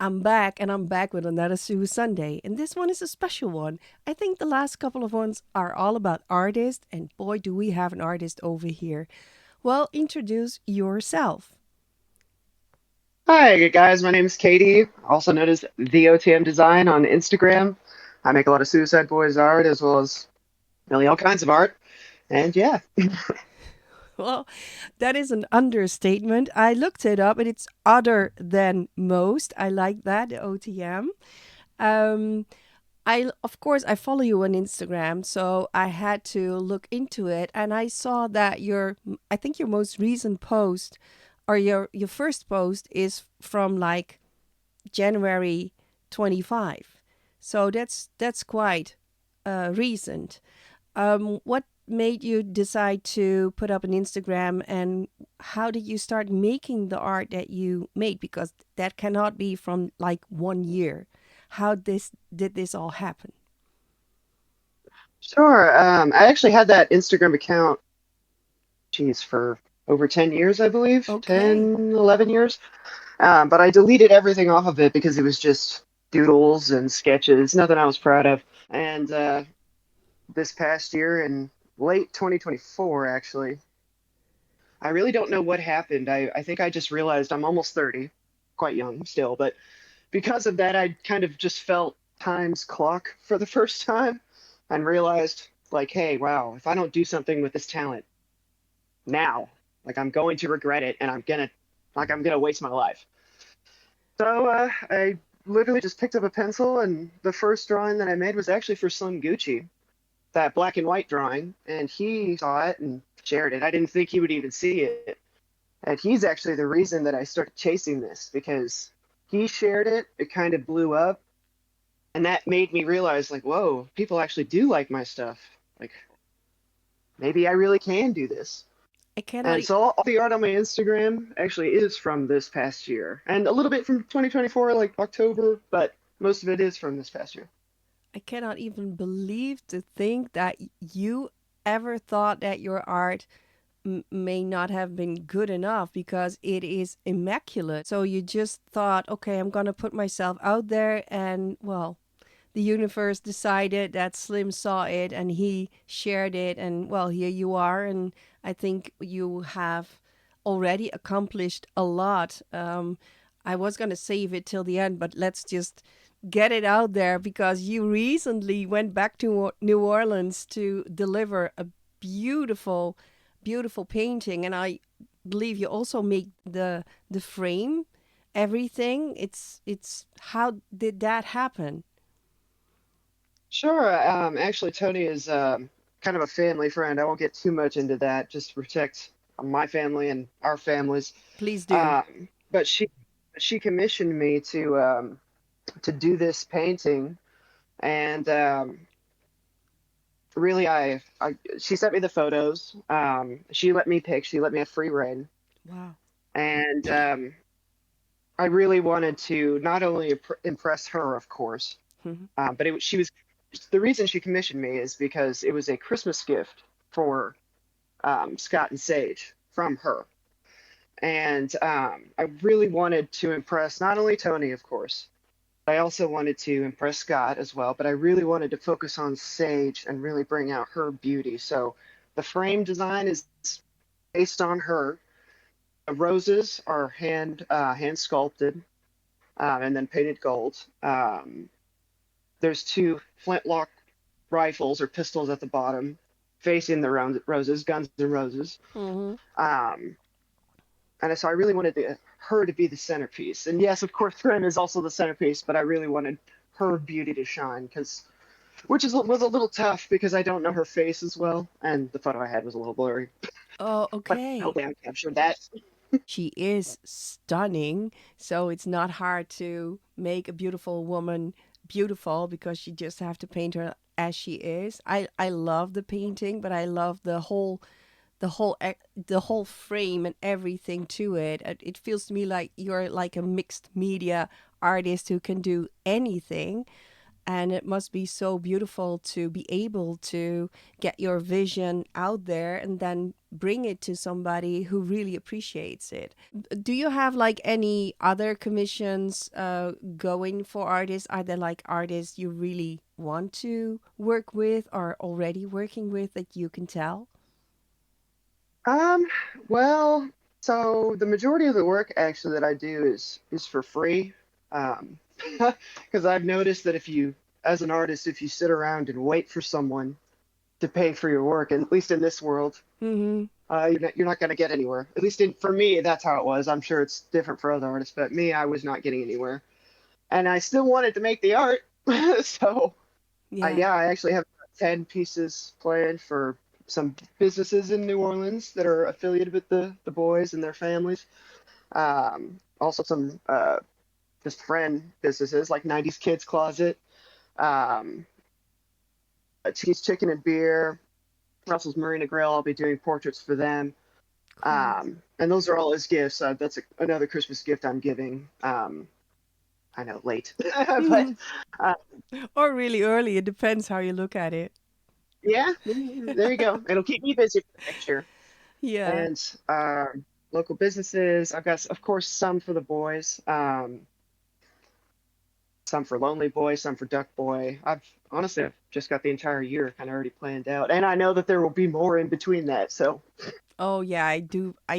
I'm back, and I'm back with another Sue Sunday. And this one is a special one. I think the last couple of ones are all about artists, and boy, do we have an artist over here. Well, introduce yourself. Hi, guys. My name is Katie, also known as the OTM Design on Instagram. I make a lot of Suicide Boys art as well as really all kinds of art. And yeah, Well, that is an understatement. I looked it up, and it's other than most. I like that, the OTM. Um, of course, I follow you on Instagram, so I had to look into it, and I saw that I think your most recent post, or your first post, is from like January 25. So that's quite recent. What made you decide to put up an Instagram, and how did you start making the art that you made? Because that cannot be from like 1 year. How this did this all happen? sure. I actually had that Instagram account, geez, for over 10 years, I believe, Okay. 10, 11 years. But I deleted everything off of it because it was just doodles and sketches, nothing I was proud of. And this past year in late 2024, actually, I really don't know what happened. I think I just realized I'm almost 30, quite young still, but because of that, I kind of just felt time's clock for the first time and realized, like, hey, wow, if I don't do something with this talent now, like I'm going to regret it and I'm gonna waste my life. So I literally just picked up a pencil and the first drawing that I made was actually for Slim Gucci, that black and white drawing, and he saw it and shared it. I didn't think he would even see it. And he's actually the reason that I started chasing this because he shared it, it kind of blew up, and that made me realize, like, whoa, people actually do like my stuff. Like, maybe I really can do this. I cannot. And so all the art on my Instagram actually is from this past year, and a little bit from 2024, like October, but most of it is from this past year. I cannot even believe to think that you ever thought that your art may not have been good enough because it is immaculate. So you just thought, okay, I'm going to put myself out there, and well, the universe decided that Slim saw it and he shared it, and well, here you are. And I think you have already accomplished a lot. I was going to save it till the end, but let's just get it out there because you recently went back to New Orleans to deliver a beautiful, beautiful painting, and I believe you also make the frame, everything. It's how did that happen? Sure. Actually, Tony is kind of a family friend. I won't get too much into that, just to protect my family and our families. Please do. But she commissioned me to do this painting, and really, I she sent me the photos. She let me pick. She let me have free reign, Wow. and I really wanted to not only impress her, of course, Mhm. but she was the reason she commissioned me is because it was a Christmas gift for Scott and Sage from her. And I really wanted to impress not only Tony, of course, but I also wanted to impress Scott as well. But I really wanted to focus on Sage and really bring out her beauty. So the frame design is based on her. The roses are hand sculpted and then painted gold. There's two flintlock rifles or pistols at the bottom facing the roses, Guns and Roses. Mhm. Um, and so I really wanted her to be the centerpiece. And yes, of course, Trim is also the centerpiece, but I really wanted her beauty to shine because, was a little tough because I don't know her face as well, and the photo I had was a little blurry. Oh, But okay. hopefully, I captured that. She is stunning, so it's not hard to make a beautiful woman beautiful because you just have to paint her as she is. I love the painting, but I love the whole frame and everything to it. It feels to me like you're like a mixed media artist who can do anything. And it must be so beautiful to be able to get your vision out there and then bring it to somebody who really appreciates it. Do you have like any other commissions going for artists? Are there like artists you really want to work with or already working with that you can tell? Um, well, so the majority of the work actually that I do is for free. Um, because I've noticed that if you, as an artist, if you sit around and wait for someone to pay for your work, and at least in this world, Mm-hmm. you're not going to get anywhere. At least for me, that's how it was. I'm sure it's different for other artists, but me, I was not getting anywhere, and I still wanted to make the art. So, Yeah. yeah, I actually have 10 pieces planned for some businesses in New Orleans that are affiliated with the boys and their families. Also some just friend businesses like 90s Kids Closet, um, Cheese Chicken and Beer, Russell's Marina Grill. I'll be doing portraits for them. Cool. And those are all as gifts. That's another Christmas gift I'm giving. I know, late, but uh, Or really early. It depends how you look at it. yeah, there you go. It'll keep me busy for next year. Yeah. And local businesses. I've got, of course, some for the boys, some for Lonely Boy, some for Duck Boy. I've just got the entire year kind of already planned out, and I know that there will be more in between that. So, Oh yeah, I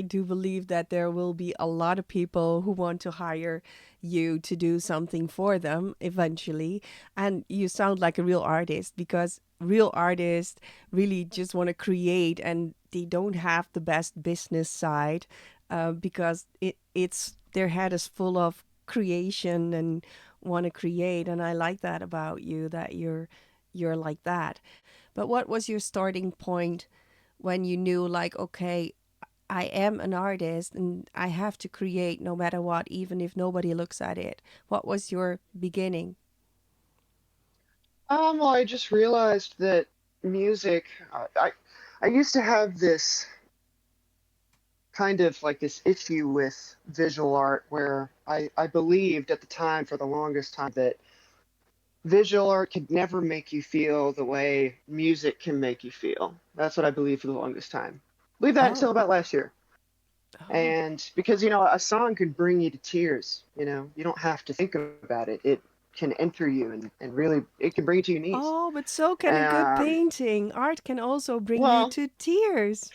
do believe that there will be a lot of people who want to hire you to do something for them eventually. And you sound like a real artist because real artists really just want to create and they don't have the best business side because it's their head is full of creation and want to create. And I like that about you that you're like that. But what was your starting point when you knew, like, okay, I am an artist and I have to create no matter what, even if nobody looks at it? What was your beginning? well, I just realized that music. I used to have this kind of like this issue with visual art where I believed at the time for the longest time that visual art could never make you feel the way music can make you feel. That's what I believed for the longest time. Believe that Oh, until about last year. oh, And because, a song can bring you to tears, you don't have to think about it. It can enter you and really, it can bring you to your knees. oh, but so can a good Um, painting. Art can also bring you well, to tears.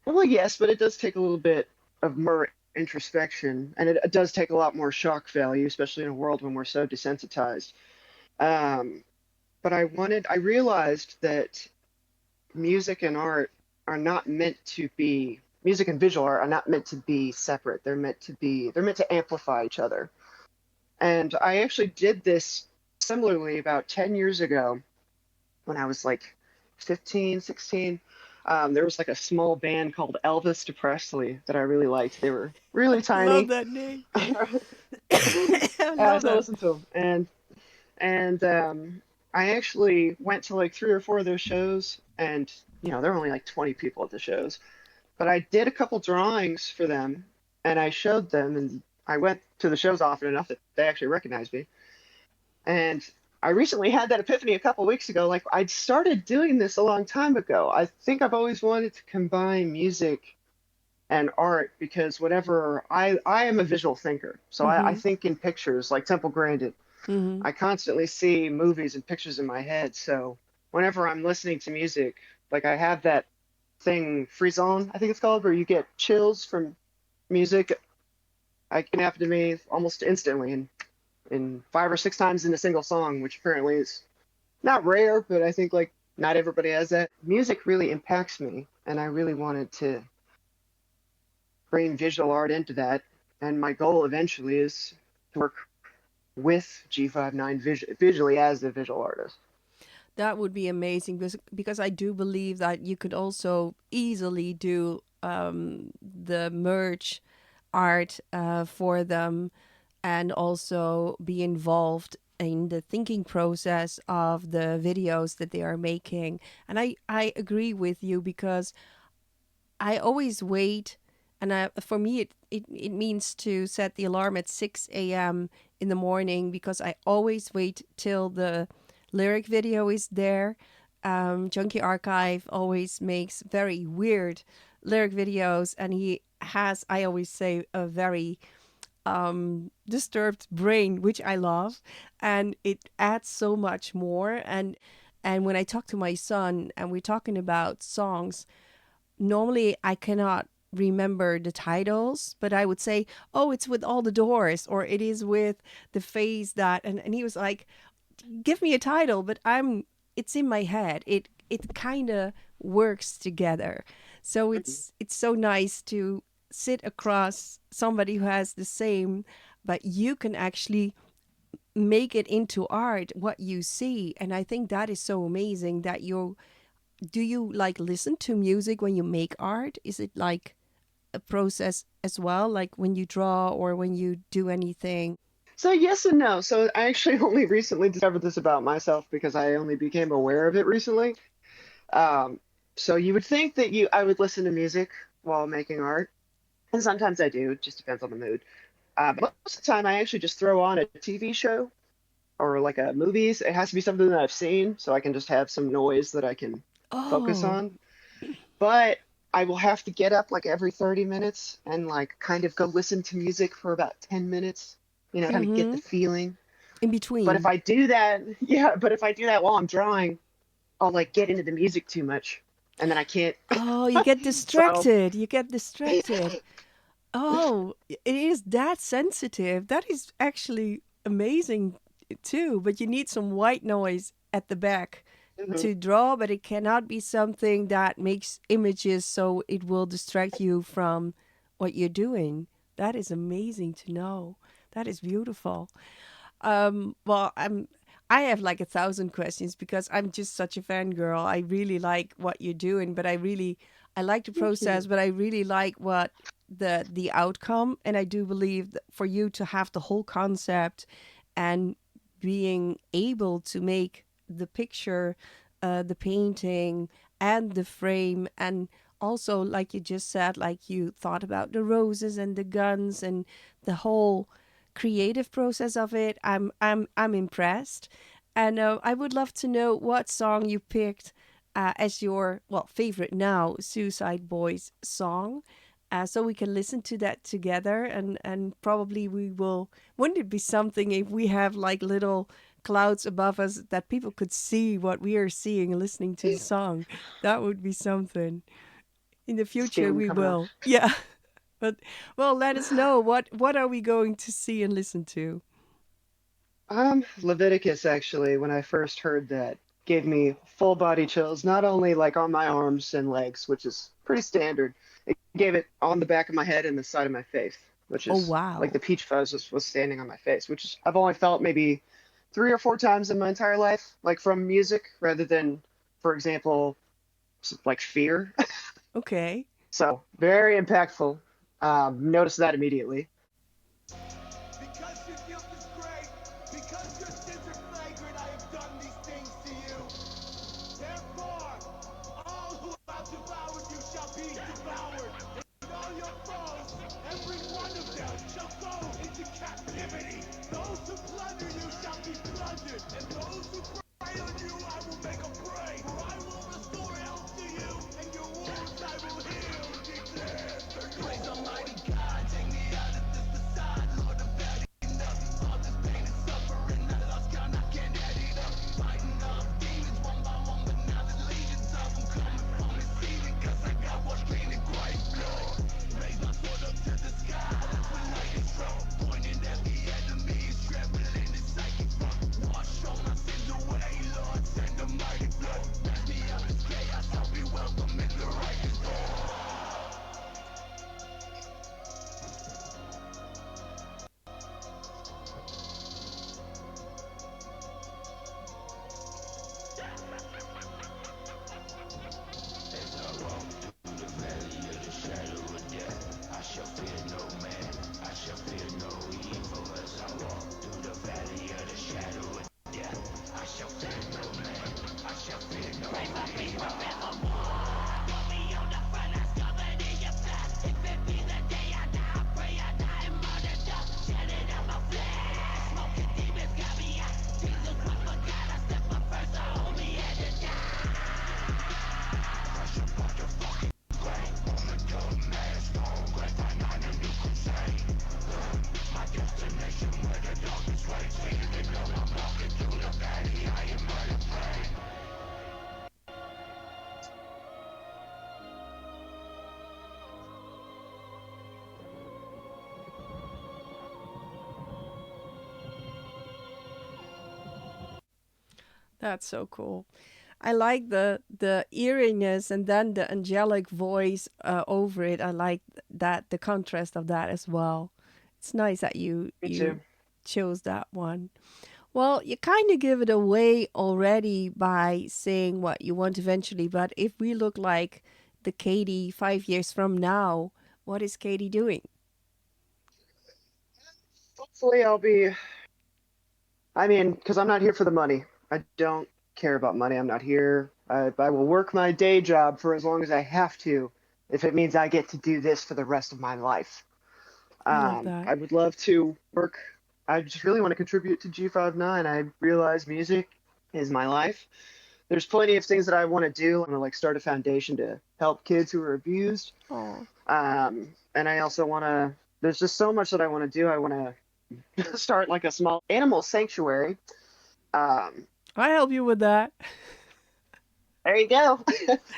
yes, but it does take a little bit of more introspection, and it does take a lot more shock value, especially in a world when we're so desensitized. Um, but I realized that music and art are not meant to be, music and visual art are not meant to be separate. They're meant to amplify each other. And I actually did this similarly about 10 years ago when I was like 15, 16. There was like a small band called Elvis to Presley that I really liked. They were really Love tiny. that name. I Love still them. listen to them. And I actually went to like three or four of those shows, and there were only like 20 people at the shows. But I did a couple drawings for them, and I showed them, and I went to the shows often enough that they actually recognized me. And I recently had that epiphany a couple weeks ago. Like I'd started doing this a long time ago. I think I've always wanted to combine music and art because whatever I am a visual thinker. So I Mm-hmm. think in pictures like Temple Grandin. Mm-hmm. I constantly see movies and pictures in my head. So whenever I'm listening to music, like I have that thing, frisson, I think it's called, where you get chills from music. It can happen to me almost instantly in five or six times in a single song, which apparently is not rare, but I think like not everybody has that. Music really impacts me, and I really wanted to bring visual art into that. And my goal eventually is to work with G59 visually as a visual artist. That would be amazing because I do believe that you could also easily do the merch art for them and also be involved in the thinking process of the videos that they are making. And I agree with you because I always wait, and for me, it means to set the alarm at 6 a.m. in the morning because I always wait till the lyric video is there. Junkie Archive always makes very weird lyric videos, and he has, I always say, a very disturbed brain, which I love, and it adds so much more. And when I talk to my son and we're talking about songs, normally I cannot remember the titles, but I would say, "Oh, it's with all the doors," or "It is with the face that," and he was like, "Give me a title," but it's in my head. It kind of works together. So Mhm. it's so nice to sit across somebody who has the same, but you can actually make it into art what you see. And I think that is so amazing that you do. You like listen to music when you make art? Is it like a process as well, like when you draw or when you do anything? So yes and no. So I actually only recently discovered this about myself because I only became aware of it recently. Um, so you would think that I would listen to music while making art, and sometimes I do. It just depends on the mood. But most of the time, I actually just throw on a TV show or like a movies. It has to be something that I've seen, so I can just have some noise that I can focus Oh. on. But I will have to get up like every 30 minutes and like kind of go listen to music for about 10 minutes, kind of get the Mm-hmm. feeling. In But if between. I do that, yeah, but if I do that while I'm drawing, I'll like get into the music too much and then I can't. Oh, you get So, distracted. You get distracted. Oh, it is that sensitive. That is actually amazing too. But you need some white noise at the back mhm, to draw, but it cannot be something that makes images so it will distract you from what you're doing. That is amazing to know. That is beautiful. Well, I have like a thousand questions because I'm just such a fangirl. I really like what you're doing, but I like the thank process, you. but I really like what the outcome. And I do believe that for you to have the whole concept and being able to make the picture, the painting, and the frame, and also like you just said, like you thought about the roses and the guns and the whole creative process of it. I'm impressed, and I would love to know what song you picked as your favorite now, Suicide Boys song. So we can listen to that together, and probably we will. Wouldn't it be something if we have like little clouds above us that people could see what we are seeing listening to the song? That would be something. In the future, Steam we coming off. will. Yeah. But well, let us know what are we going to see and listen to. Leviticus actually, when I first heard that, gave me full body chills, not only like on my arms and legs, which is pretty standard. It gave it on the back of my head and the side of my face, which Oh is like wow. the peach fuzz was standing on my face, which is I've only felt maybe 3 or 4 times in my entire life, like from music rather than, for example, like fear. Okay. So very impactful. Noticed that immediately. Because your guilt is great, because your sins are flagrant, I have done these things to you. Therefore, all who have devoured you shall be devoured, and all your foes, every one of them, shall go into captivity. Those who plunder you shall be plundered, and those who prey on you I will make a prey. For I will restore health to you, and your wounds I will heal, declares the Lord. Praise Almighty God, take me out of this facade, Lord of that. All this pain and suffering, I lost count, I can't add it up. Fighting off demons one by one, but now the legions of them coming from this season, cause I got washed clean in Christ's blood. That's so cool. I like the eeriness and then the angelic voice over it. I like that the contrast of that as well. It's nice that Me you too. chose that one. Well, you kind of give it away already by saying what you want eventually, but if we look like the Katie 5 years from now, what is Katie doing? Hopefully, I'll be. I mean, because I'm not here for the money. I don't care about money. I'm not here. I will work my day job for as long as I have to, if it means I get to do this for the rest of my life. I love that. I would love to work. I just really want to contribute to G59. I realize music is my life. There's plenty of things that I want to do. I want to like start a foundation to help kids who are abused. Oh, And I also want to. There's just so much that I want to do. I want to start like a small animal sanctuary. Um, I help you with that. there you go.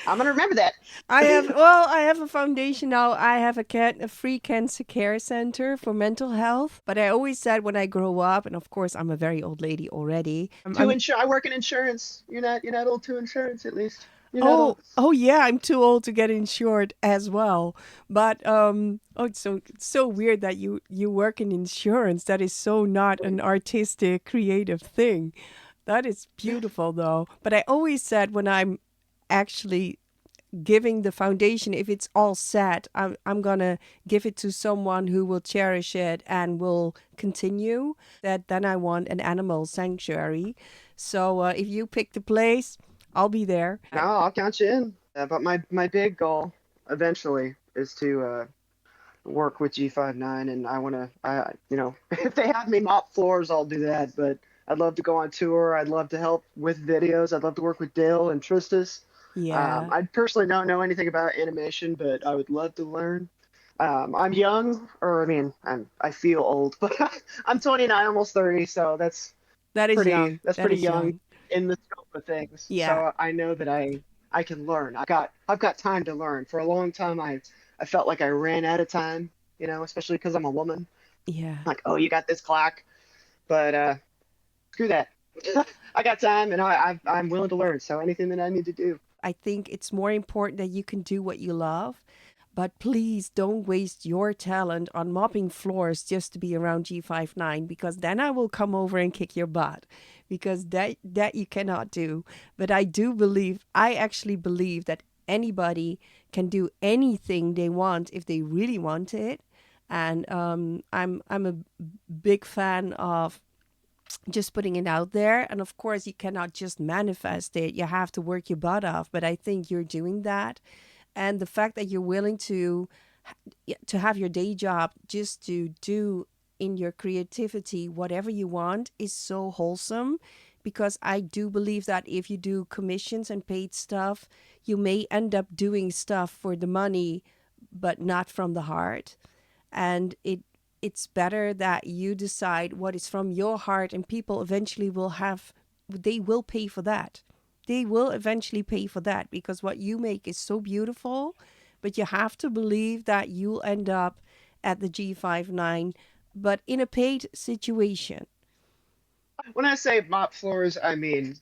I'm gonna remember that. I have a foundation now. I have a free cancer care center for mental health. But I always said when I grow up, and of course I'm a very old lady already. To insure, I work in insurance. You're not old to insurance, at least. You're not old. Oh yeah, I'm too old to get insured as well. But oh, it's so weird that you work in insurance. That is so not an artistic, creative thing. That is beautiful though. But I always said when I'm actually giving the foundation, if it's all set, I'm gonna give it to someone who will cherish it and will continue. That then I want an animal sanctuary. So if you pick the place, I'll be there. No, I'll count you in. But my big goal eventually is to work with G59, and I want to. If they have me mop floors, I'll do that. But I'd love to go on tour. I'd love to help with videos. I'd love to work with Dale and Tristis. Yeah. I personally don't know anything about animation, but I would love to learn. I'm young, or I mean, I feel old, but I'm 29, almost 30, so That is young. that's That pretty is young young. in the scope of things. Yeah. So I know that I can learn. I've got time to learn. For a long time, I felt like I ran out of time, especially because I'm a woman. Yeah. Like, oh, you got this clock, but screw that. I got time, and I'm willing to learn. So anything that I need to do. I think it's more important that you can do what you love, but please don't waste your talent on mopping floors just to be around G59 because then I will come over and kick your butt because that you cannot do. But I actually believe that anybody can do anything they want if they really want it. And I'm a big fan of just putting it out there. And of course, you cannot just manifest it. You have to work your butt off. But I think you're doing that. And the fact that you're willing to have your day job just to do in your creativity whatever you want is so wholesome because I do believe that if you do commissions and paid stuff, you may end up doing stuff for the money but not from the heart. And it's better that you decide what is from your heart and people eventually they will pay for that. They will eventually pay for that because what you make is so beautiful, but you have to believe that you'll end up at the G59 but in a paid situation. When I say mop floors, I mean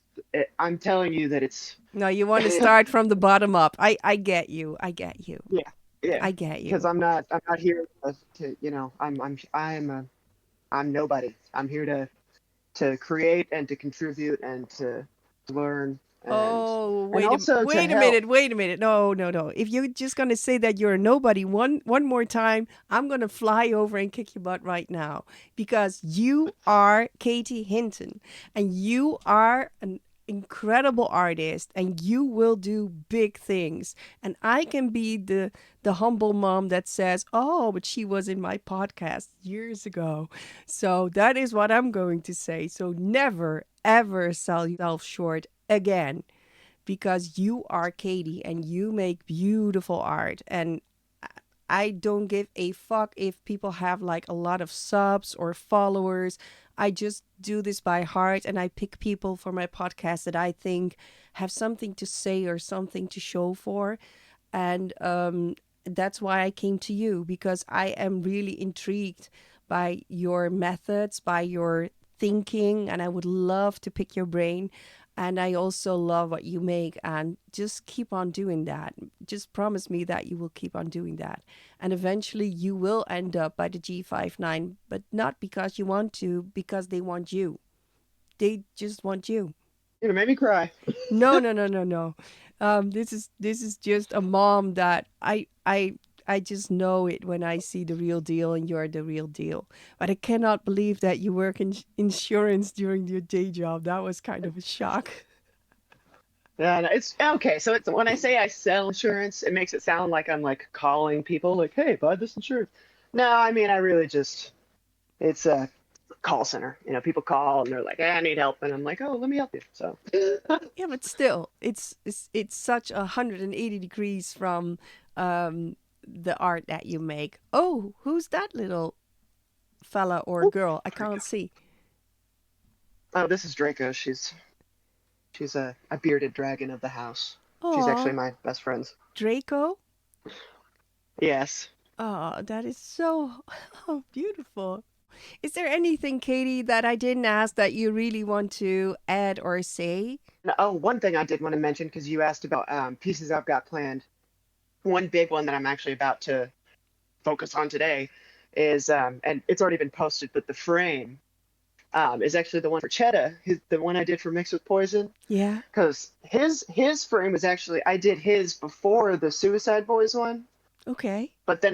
I'm telling you that it's No, you want to start from the bottom up. I get you. I get you. yeah, yeah. I get Because you. I'm not here to I'm nobody. I'm here to create and to contribute and to learn Oh, and also to wait a help. minute, wait a minute. No, no, no. If you're just gonna say that you're a nobody one more time, I'm gonna fly over and kick your butt right now because you are Katie Hinton and you are an incredible artist and you will do big things. And I can be the humble mom that says, "Oh, but she was in my podcast years ago." So that is what I'm going to say. So never ever sell yourself short again because you are Katie and you make beautiful art. And I don't give a fuck if people have like a lot of subs or followers. I just do this by heart and I pick people for my podcast that I think have something to say or something to show for. And that's why I came to you because I am really intrigued by your methods, by your thinking, and I would love to pick your brain. And I also love what you make, and just keep on doing that. Just promise me that you will keep on doing that. And eventually you will end up by the G59, but not because you want to, because they want you. They just want you. You know, made me cry. No, no, no, no, no. This is just a mom that I just know it when I see the real deal, and you're the real deal. But I cannot believe that you work in insurance during your day job. That was kind of a shock. Yeah, no, it's okay. So it's when I say I sell insurance, it makes it sound like I'm like calling people like, "Hey, buy this insurance." No, I mean I really just it's a call center. You know, people call and they're like, "Hey, I need help," and I'm like, "Oh, let me help you." So Yeah, but still, it's such 180 degrees from the art that you make. Oh, who's that little fella or oh, girl? I Draco. can't see. Oh, this is Draco. She's a bearded dragon of the house. She's actually Oh, my best friend. Draco. Yes. Oh, that is so oh, beautiful. Is there anything, Katie, that I didn't ask that you really want to add or say? Oh, one thing I did want to mention because you asked about pieces I've got planned. One big one that I'm actually about to focus on today is, and it's already been posted, but the frame is actually the one for Cheddar, the one I did for Mix with Poison. Yeah. Because his frame was actually I did his before the Suicide Boys one, Okay. but then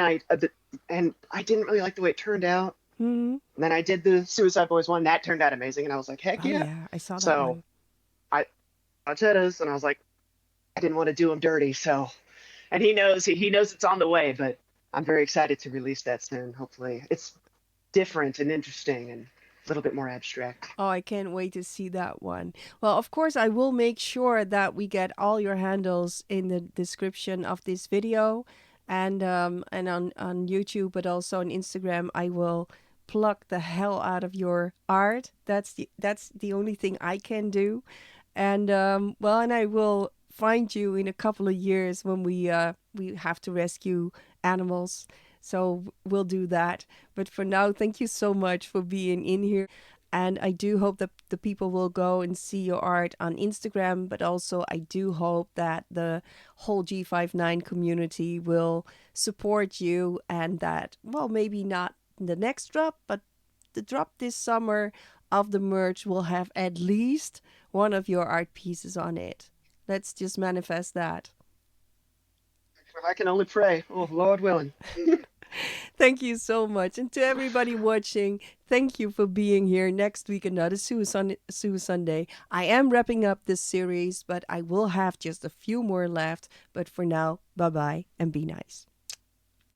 and I didn't really like the way it turned out. Hmm. And then I did the Suicide Boys one, that turned out amazing, and I was like, heck Oh yeah. yeah, I saw that So one. I got Cheddar's, and I was like, I didn't want to do him dirty, so and he knows it's on the way, but I'm very excited to release that soon. Hopefully, it's different and interesting and a little bit more abstract. Oh, I can't wait to see that one. Well, of course, I will make sure that we get all your handles in the description of this video, and on YouTube, but also on Instagram. I will pluck the hell out of your art. That's the only thing I can do. And well, and I will find you in a couple of years when we have to rescue animals. So we'll do that. But for now, thank you so much for being in here. And I do hope that the people will go and see your art on Instagram. But also, I do hope that the whole G59 community will support you, and that, well, maybe not the next drop, but the drop this summer of the merch will have at least one of your art pieces on it. Let's just manifest that. I can only pray. Oh, Lord willing. Thank you so much. And to everybody watching, thank you for being here. Next week, another Sue Sunday. I am wrapping up this series, but I will have just a few more left. But for now, bye bye and be nice.